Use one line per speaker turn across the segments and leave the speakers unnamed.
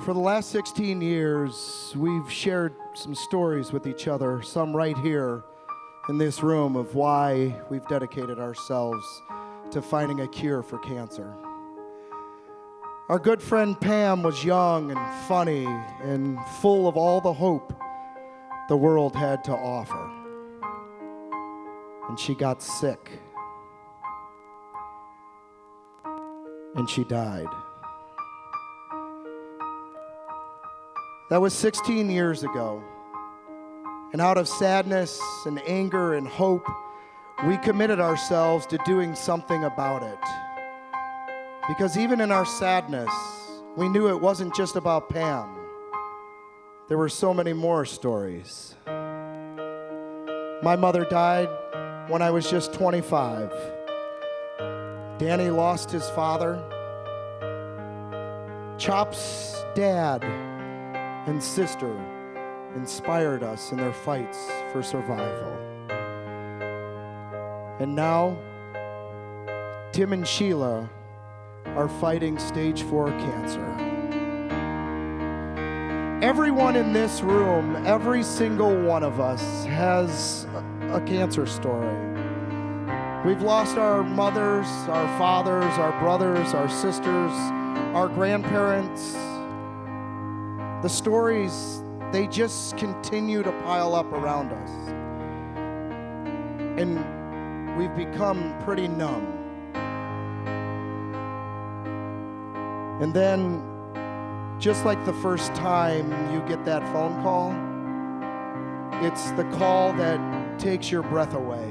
For the last 16 years, we've shared some stories with each other, some right here in this room, of why we've dedicated ourselves to finding a cure for cancer. Our good friend Pam was young and funny and full of all the hope the world had to offer. And she got sick. And she died. That was 16 years ago. And out of sadness and anger and hope, we committed ourselves to doing something about it. Because even in our sadness, we knew it wasn't just about Pam. There were so many more stories. My mother died when I was just 25. Danny lost his father. Chop's dad and sister inspired us in their fights for survival. And now, Tim and Sheila are fighting stage 4 cancer. Everyone in this room, every single one of us has a cancer story. We've lost our mothers, our fathers, our brothers, our sisters, our grandparents. The stories, they just continue to pile up around us. And we've become pretty numb. And then, just like the first time you get that phone call, it's the call that takes your breath away.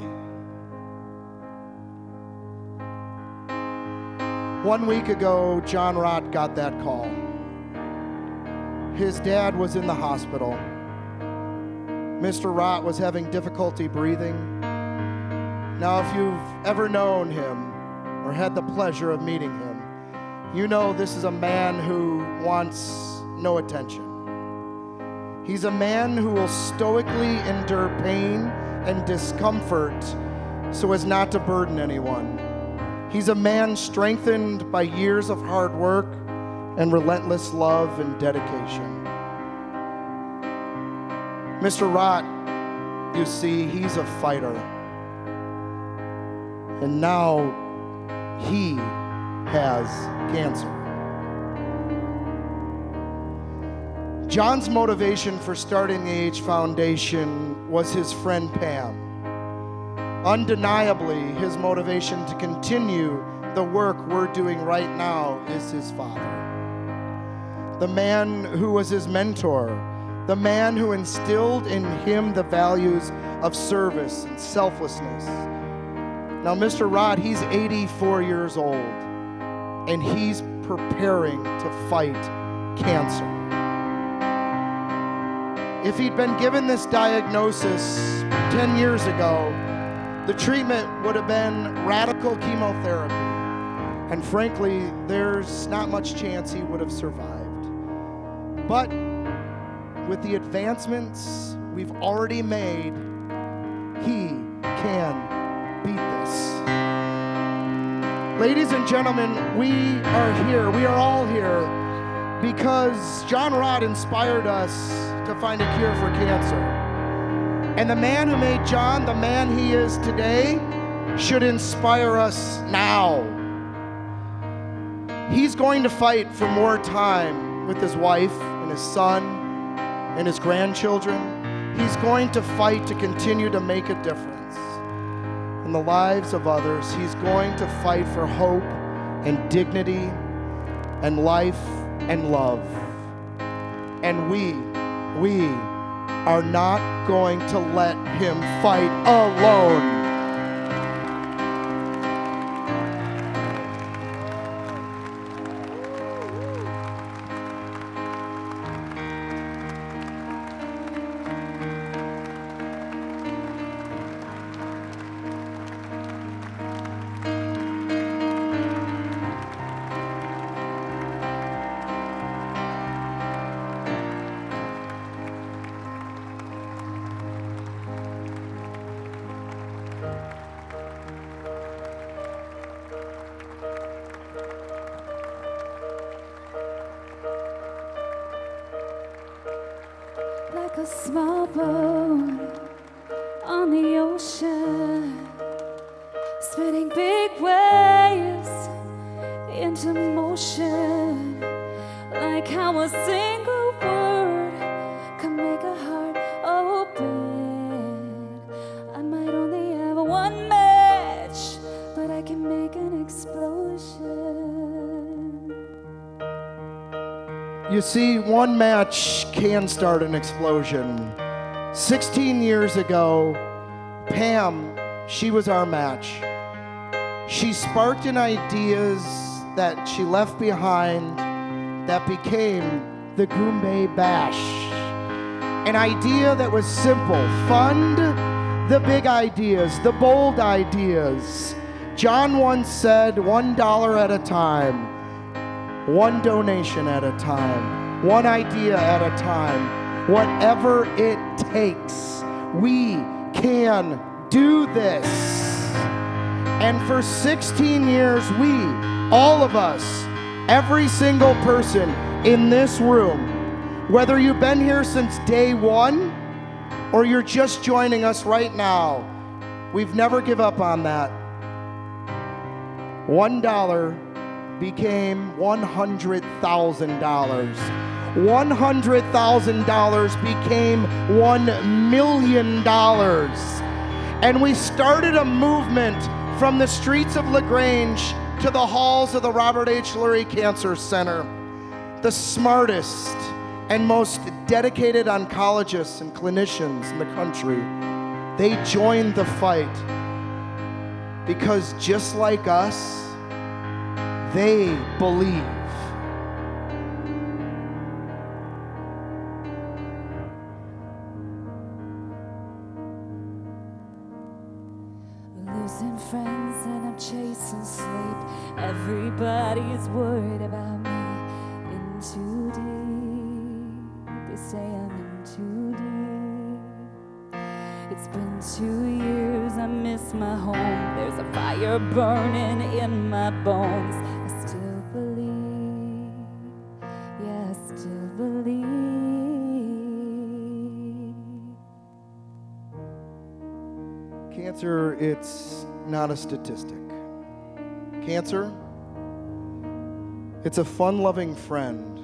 1 week ago, John Rott got that call. His dad was in the hospital. Mr. Rott was having difficulty breathing. Now, if you've ever known him or had the pleasure of meeting him, you know this is a man who wants no attention. He's a man who will stoically endure pain and discomfort so as not to burden anyone. He's a man strengthened by years of hard work and relentless love and dedication. Mr. Rott, you see, he's a fighter. And now he has cancer. John's motivation for starting the H Foundation was his friend Pam. Undeniably, his motivation to continue the work we're doing right now is his father. The man who was his mentor, the man who instilled in him the values of service and selflessness. Now, Mr. Rott, he's 84 years old, and he's preparing to fight cancer. If he'd been given this diagnosis 10 years ago, the treatment would have been radical chemotherapy. And frankly, there's not much chance he would have survived. But with the advancements we've already made, he can beat this. Ladies and gentlemen, we are here. We are all here because John Rott inspired us to find a cure for cancer. And the man who made John the man he is today should inspire us now. He's going to fight for more time with his wife and his son and his grandchildren. He's going to fight to continue to make a difference in the lives of others. He's going to fight for hope and dignity and life and love. And we are not going to let him fight alone.
a small boat on the ocean, spinning big waves into motion, like how a single word can make a heart open. I might only have one match, but I can make an explosion.
You see, one match can start an explosion. 16 years ago, Pam, she was our match. She sparked an ideas that she left behind that became the Goombay Bash. An idea that was simple: fund the big ideas, the bold ideas. John once said, $1 at a time, one donation at a time, one idea at a time, whatever it takes. We can do this. And for 16 years, we, all of us, every single person in this room, whether you've been here since day one or you're just joining us right now, we've never give up on that. $1 became $100,000. $100,000 became $1 million. And we started a movement from the streets of LaGrange to the halls of the Robert H. Lurie Cancer Center. The smartest and most dedicated oncologists and clinicians in the country, they joined the fight because just like us, they believe.
Losing friends and I'm chasing sleep. Everybody's worried about me. In too deep, they say I'm in too deep. It's been 2 years, I miss my home. There's a fire burning in my bones. I still believe, yeah, I still believe.
Cancer, it's not a statistic. Cancer, it's a fun-loving friend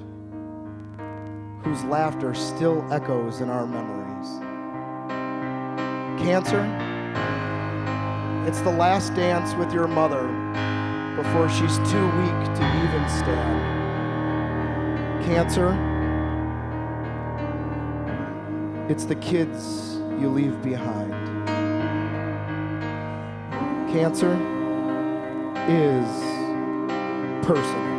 whose laughter still echoes in our memories. Cancer, it's the last dance with your mother before she's too weak to even stand. Cancer, it's the kids you leave behind. Cancer is personal.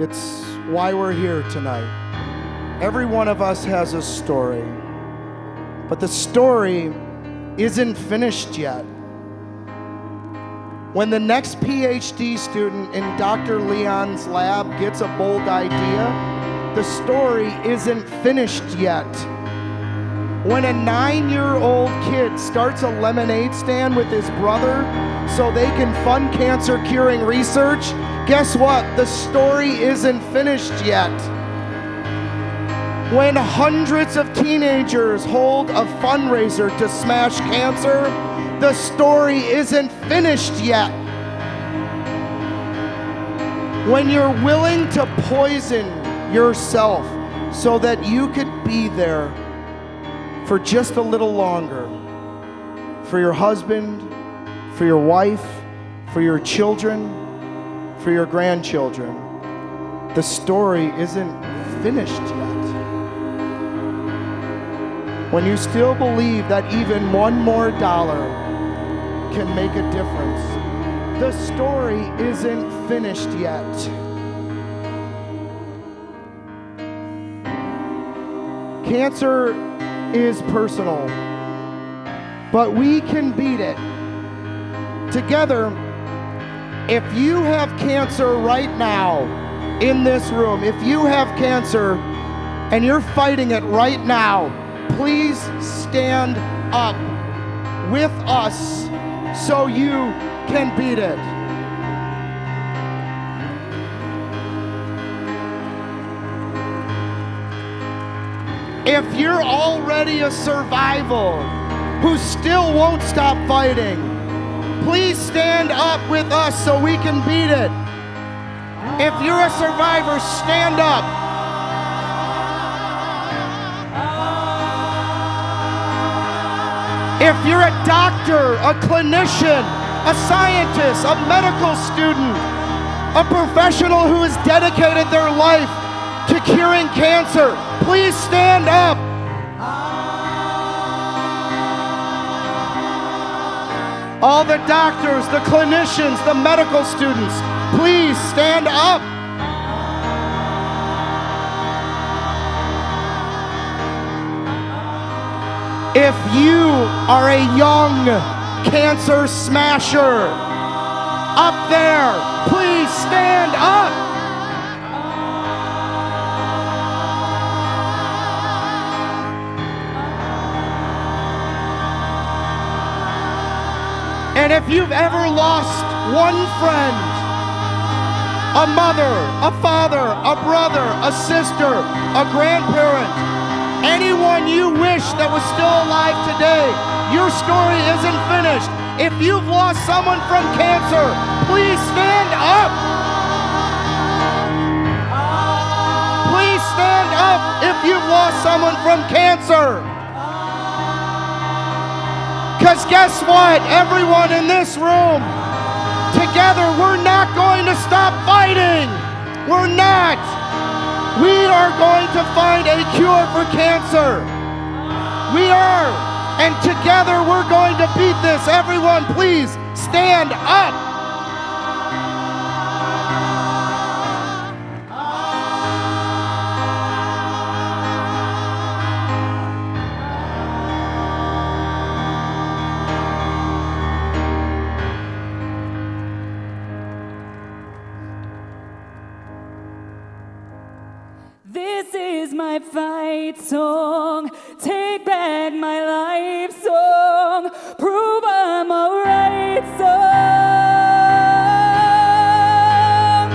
It's why we're here tonight. Every one of us has a story, but the story isn't finished yet. When the next PhD student in Dr. Leon's lab gets a bold idea, the story isn't finished yet. When a 9-year-old kid starts a lemonade stand with his brother so they can fund cancer curing research, guess what? The story isn't finished yet. When hundreds of teenagers hold a fundraiser to smash cancer, the story isn't finished yet. When you're willing to poison yourself so that you could be there for just a little longer, for your husband, for your wife, for your children, for your grandchildren, the story isn't finished yet. When you still believe that even one more dollar can make a difference, the story isn't finished yet. Cancer is personal, but we can beat it. Together, if you have cancer right now in this room, if you have cancer and you're fighting it right now, please stand up with us so you can beat it. If you're already a survival who still won't stop fighting, please stand up with us so we can beat it. If you're a survivor, stand up. If you're a doctor, a clinician, a scientist, a medical student, a professional who has dedicated their life to curing cancer, please stand up. All the doctors, the clinicians, the medical students, please stand up. If you are a young cancer smasher up there, please stand up. And if you've ever lost one friend, a mother, a father, a brother, a sister, a grandparent, anyone you wish that was still alive today, your story isn't finished. If you've lost someone from cancer, please stand up. Please stand up if you've lost someone from cancer. Because guess what? Everyone in this room, together, we're not going to stop fighting. We're not. We are going to find a cure for cancer. We are. And together, we're going to beat this. Everyone, please stand up.
This is my fight song, take back my life song, prove I'm alright song.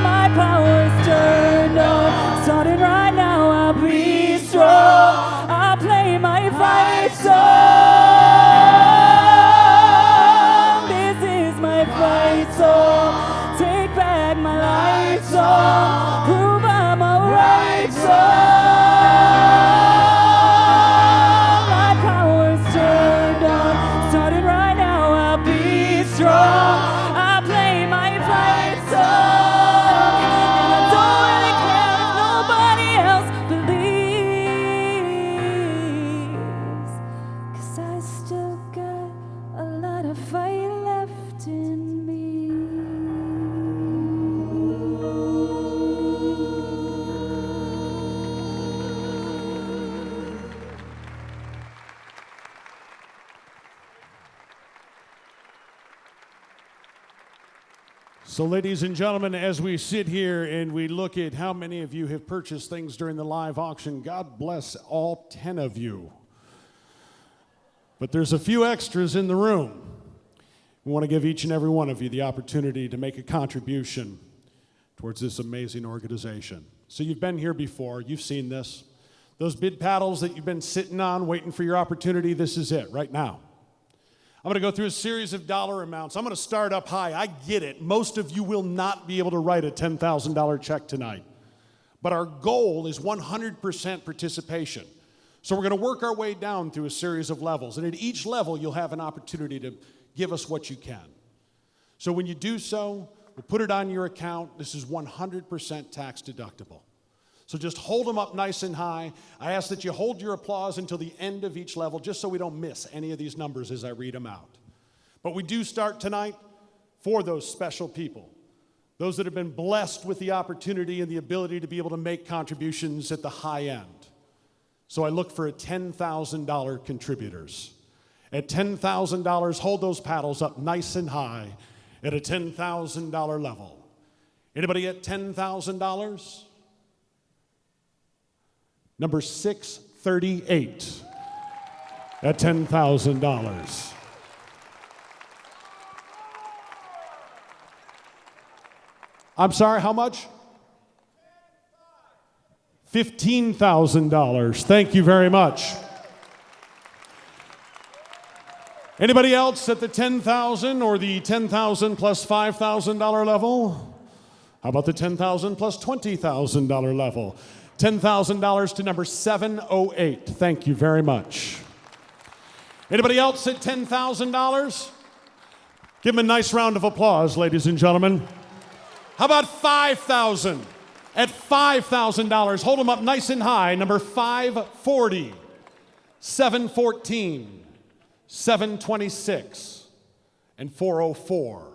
My power's turned on, starting right now, I'll be strong. I'll play my fight song. This is my fight song, take back my life song, prove I'm alright song. My power's turned on, starting right now, I'll be strong. I'll play my fight song, and I don't really care if nobody else believes, 'cause I still got a lot of fight left in me.
So, ladies and gentlemen, as we sit here and we look at how many of you have purchased things during the live auction, God bless all 10 of you. But there's a few extras in the room. We want to give each and every one of you the opportunity to make a contribution towards this amazing organization. So you've been here before, you've seen this. Those bid paddles that you've been sitting on, waiting for your opportunity, this is it right now. I'm going to go through a series of dollar amounts. I'm going to start up high. I get it. Most of you will not be able to write a $10,000 check tonight. But our goal is 100% participation. So we're going to work our way down through a series of levels. And at each level, you'll have an opportunity to give us what you can. So when you do so, we'll put it on your account. This is 100% tax deductible. So just hold them up nice and high. I ask that you hold your applause until the end of each level, just so we don't miss any of these numbers as I read them out. But we do start tonight for those special people, those that have been blessed with the opportunity and the ability to be able to make contributions at the high end. So I look for $10,000 contributors. At $10,000, hold those paddles up nice and high at a $10,000 level. Anybody at $10,000? Number 638 at $10,000. I'm sorry, how much? $15,000. Thank you very much. Anybody else at the $10,000 or the $10,000 plus $5,000 level? How about the $10,000 plus $20,000 level? $10,000 to number 708. Thank you very much. Anybody else at $10,000? Give them a nice round of applause, ladies and gentlemen. How about $5,000? At $5,000, hold them up nice and high. Number 540, 714, 726, and 404.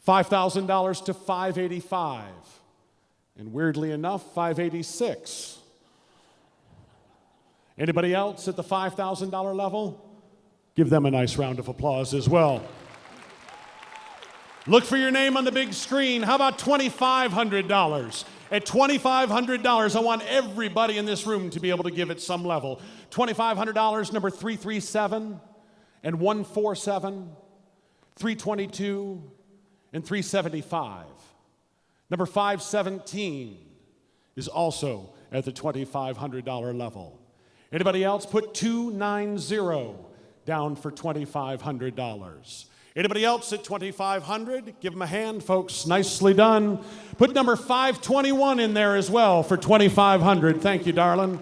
$5,000 to 585. And weirdly enough, 586. Anybody else at the $5,000 level? Give them a nice round of applause as well. Look for your name on the big screen. How about $2,500? At $2,500, I want everybody in this room to be able to give at some level. $2,500, number 337 and 147, 322 and 375. Number 517 is also at the $2,500 level. Anybody else? Put 290 down for $2,500. Anybody else at $2,500? Give them a hand, folks. Nicely done. Put number 521 in there as well for $2,500. Thank you, darling.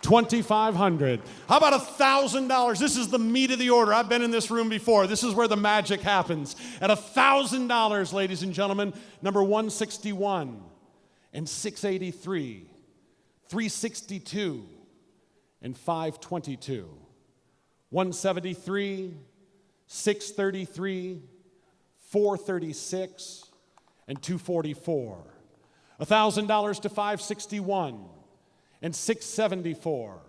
$2,500. How about $1,000? This is the meat of the order. I've been in this room before. This is where the magic happens. At $1,000, ladies and gentlemen, number 161 and 683, 362 and 522, 173, 633, 436, and 244. $1,000 to 561 and 674,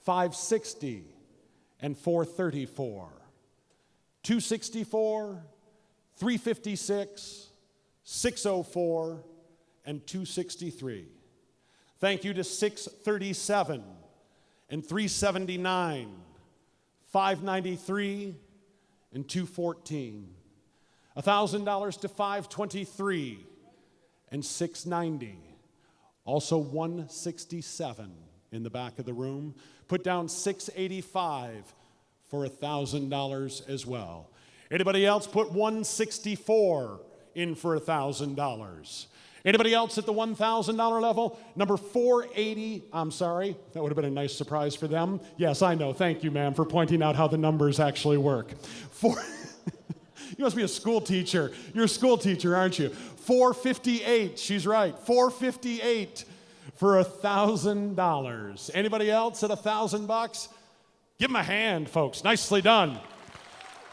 560, and 434. 264, 356, 604, and 263. Thank you to 637 and 379, 593, and 214. $1,000 to 523 and 690. Also 167 in the back of the room. Put down 685 for $1,000 as well. Anybody else? Put 164 in for $1,000. Anybody else at the $1,000 level? Number 480, I'm sorry, that would have been a nice surprise for them. Yes, I know, thank you, ma'am, for pointing out how the numbers actually work. You must be a school teacher. You're a school teacher, aren't you? 458, she's right, 458 for $1,000. Anybody else at $1,000? Give them a hand, folks, nicely done.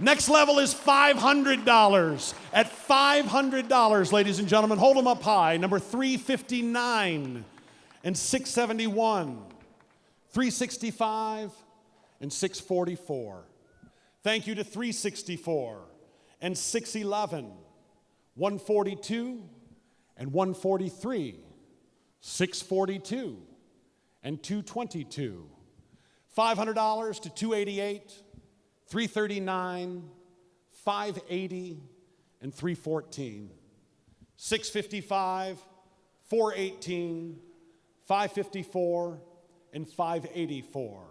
Next level is $500. At $500, ladies and gentlemen, hold them up high. Number 359 and 671, 365 and 644. Thank you to 364 and 611, 142 and 143, 642 and 222. $500 to 288. 339, 580, and 314. 655, 418, 554, and 584.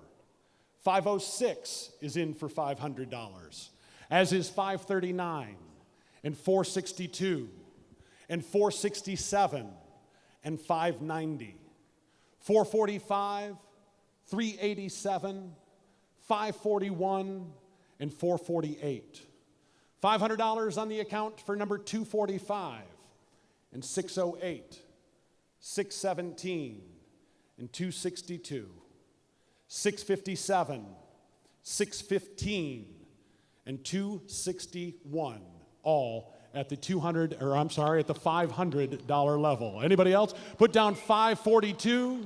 506 is in for $500, as is 539, and 462, and 467, and 590. 445, 387, 541, and 448. $500 on the account for number 245 and 608, 617, and 262. 657, 615, and 261, all at the at the $500 level. Anybody else? Put down 542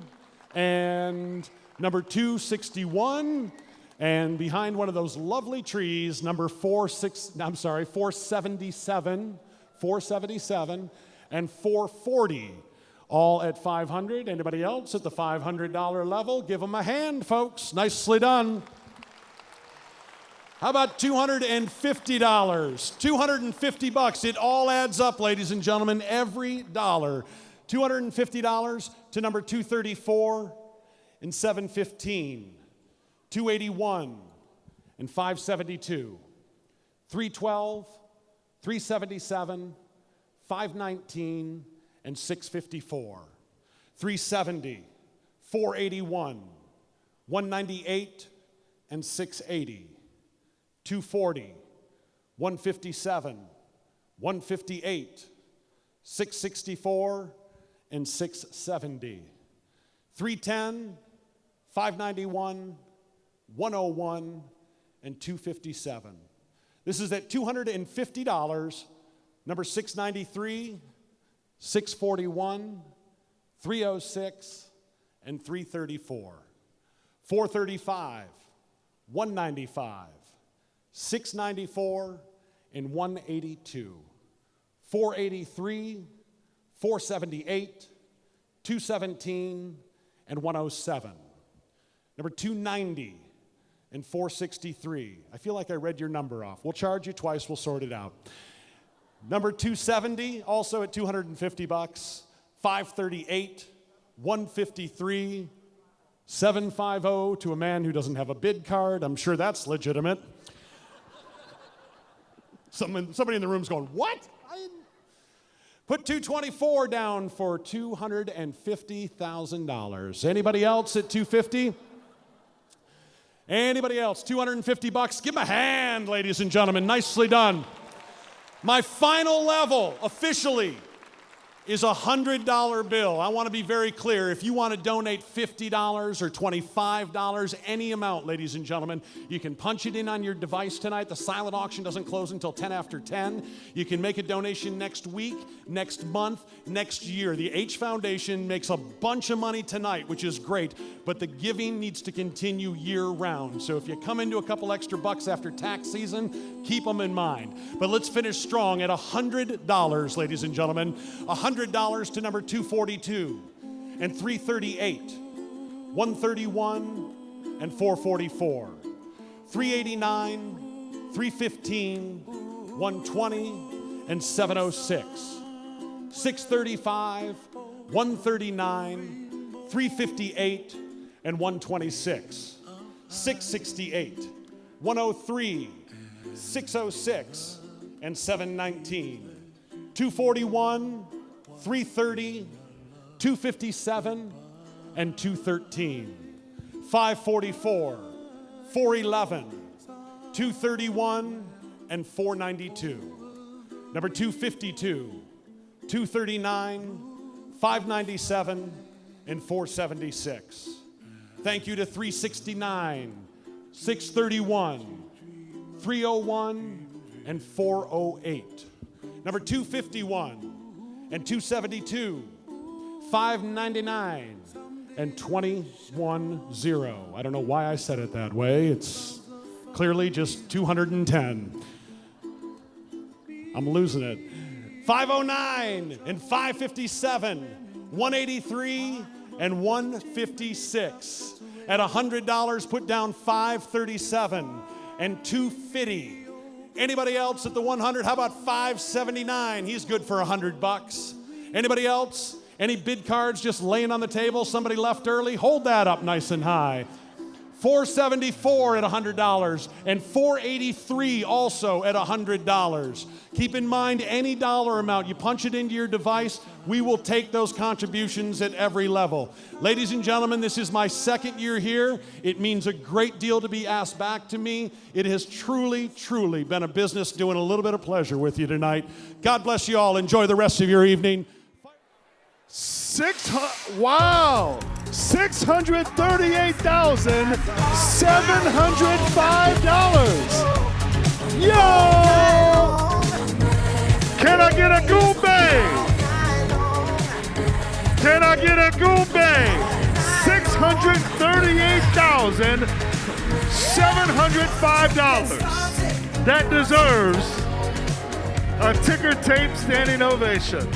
and number 261. And behind one of those lovely trees, number 477, and 440, all at $500. Anybody else at the $500 level? Give them a hand, folks. Nicely done. How about $250? $250. It all adds up, ladies and gentlemen, every dollar. $250 to number 234 and 715, 281 and 572, 312, 377, 519 and 654, 370, 481, 198 and 680, 240, 157, 158, 664 and 670, 310, 591, 101 and 257. This is at $250, number 693, 641, 306 and 334, 435, 195, 694 and 182, 483, 478, 217 and 107, number 290 and 463. I feel like I read your number off. We'll charge you twice, we'll sort it out. Number 270, also at $250, 538, 153, 750 to a man who doesn't have a bid card. I'm sure that's legitimate. Somebody in the room's going, what? Put 224 down for $250,000. Anybody else at 250? Anybody else? $250. Give him a hand, ladies and gentlemen. Nicely done. My final level, officially, is a $100 bill. I want to be very clear. If you want to donate $50 or $25, any amount, ladies and gentlemen, you can punch it in on your device tonight. The silent auction doesn't close until 10 after 10. You can make a donation next week, next month, next year. The H Foundation makes a bunch of money tonight, which is great, but the giving needs to continue year-round. So if you come into a couple extra bucks after tax season, keep them in mind. But let's finish strong at $100, ladies and gentlemen. $100 to number 242 and 338, 131 and 444, 389, 315, 120 and 706, 635, 139, 358 and 126, 668, 103, 606 and 719, 241, 330, 257, and 213, 544, 411, 231, and 492. Number 252, 239, 597, and 476. Thank you to 369, 631, 301, and 408. Number 251, and 272, 599, and 210. I don't know why I said it that way. It's clearly just 210. I'm losing it. 509 and 557, 183 and 156. At $100, put down 537 and 250. Anybody else at the 100? How about 579? He's good for $100. Anybody else? Any bid cards just laying on the table? Somebody left early? Hold that up nice and high. 474 at $100 and 483 also at $100. Keep in mind any dollar amount, you punch it into your device, we will take those contributions at every level. Ladies and gentlemen, this is my second year here. It means a great deal to be asked back to me. It has truly, truly been a business doing a little bit of pleasure with you tonight. God bless you all. Enjoy the rest of your evening.
Wow! $638,705. Yo! Can I get a Goombay? Can I get a Goombay? $638,705. That deserves a ticker tape standing ovation.